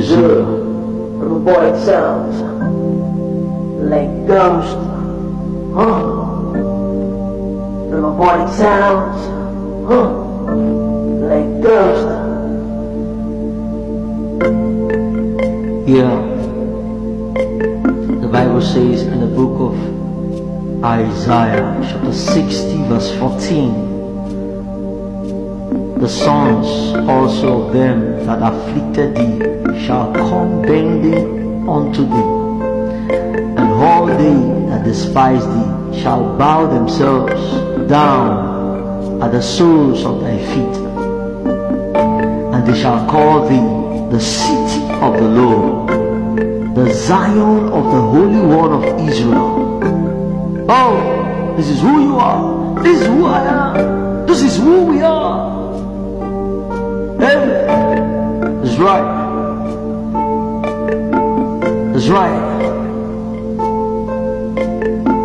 good. Rhemabotics sounds like ghost. Rhemabotics sounds like ghost. Yeah. The Bible says in the book of Isaiah chapter 60 verse 14, the sons also of them that afflicted thee shall come bending unto thee, and all they that despise thee shall bow themselves down at the soles of thy feet, and they shall call thee the city of the Lord, the Zion of the Holy One of Israel. Oh, this is who you are. This is who I am. This is who we are. Hey, that's right. That's right.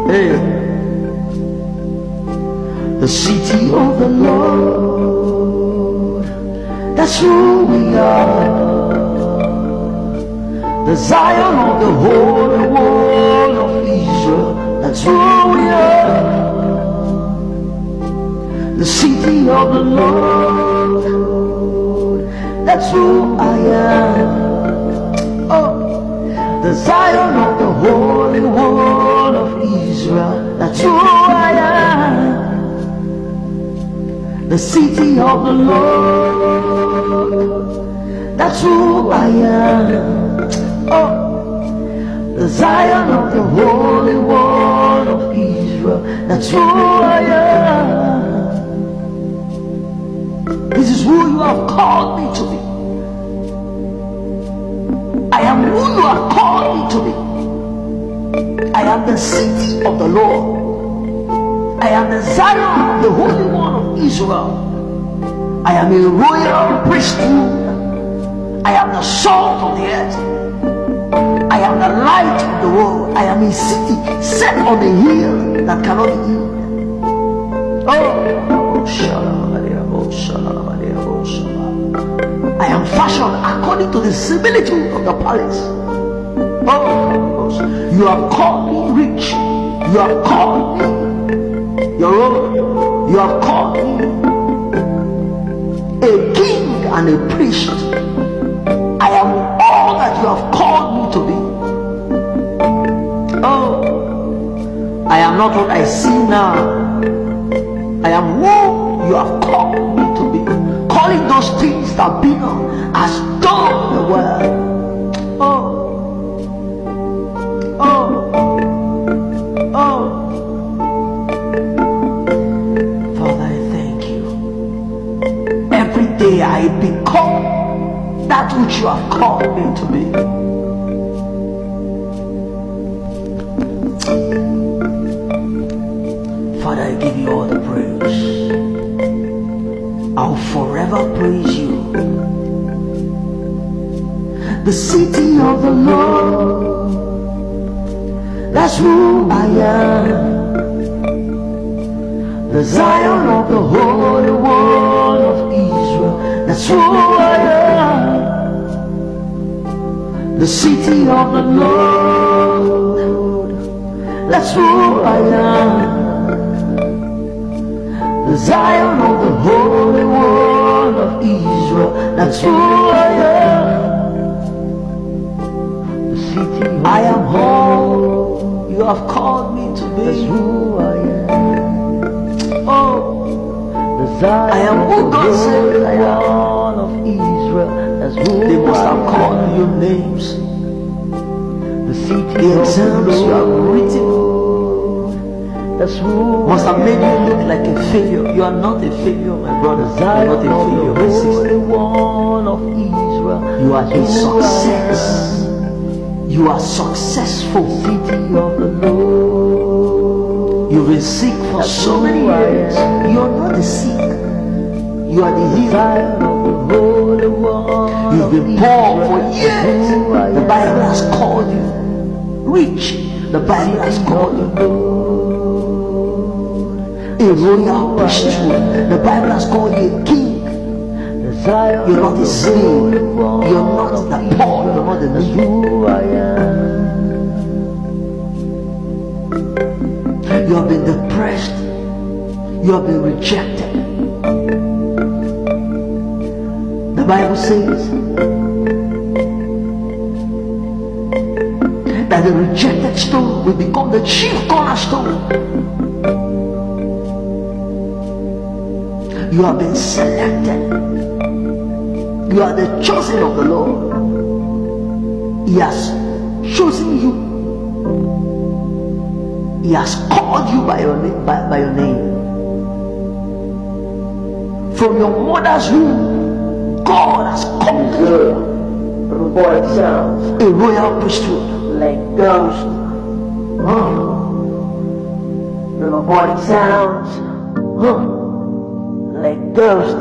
Hey, the city of the Lord, that's who we are. The Zion of the Holy One of Israel, that's who we are. The city of the Lord, that's who I am. Oh, the Zion of the Holy One of Israel, that's who I am. The city of the Lord, that's who I am. Oh, the Zion of the Holy One of Israel, that's who I am. This is who you have called me to be. I am who you have called me to be. I am the city of the Lord. I am the Zion of the Holy One of Israel. I am a royal priesthood. I am the salt of the earth. I am the light of the world. I am a city set on a hill that cannot be hidden. I am fashioned according to the similitude of the palace. Oh, you have called me rich. You have called me your own. You have called me a king and a priest. I am all that you have called me to be. Oh, I am not what I see now. I am who you have called me to be. Calling those things that be not as though they were. Oh, oh, oh. Father, I thank you. Every day I become that which you have called me to be. Father, I give you all the praise. I'll forever praise you. The city of the Lord, that's who I am. The Zion of the Holy One of Israel, that's who I am. The city of the Lord, that's who I am. The Zion of the Holy One of Israel, that's who I am. The city I am all you have called me to be. That's who I am. Oh, the Zion I am who God said I am. Of Israel, that's who they must have called your names. The city the exams you have written, that's who must have made you look like a failure. You are not a failure, my brother. You are not a failure, my sister. One of Israel. You are a success. You are successful. City of the Lord. You've been sick for so many years. You are not the sick. You are the healer. You've been poor for years. The Bible has called you rich. The Bible has called you a royal priesthood. The Bible has called you a king. You're not a slave. You're not the poor. That's who I am. You have been depressed. You have been rejected. The Bible says that the rejected stone will become the chief cornerstone. You have been selected. You are the chosen of the Lord. He has chosen you. He has called you by your name. From your mother's womb, God has called you. Rhemabotic sounds. A royal priesthood. Like ghost. Rhemabotic sounds. Like ghost.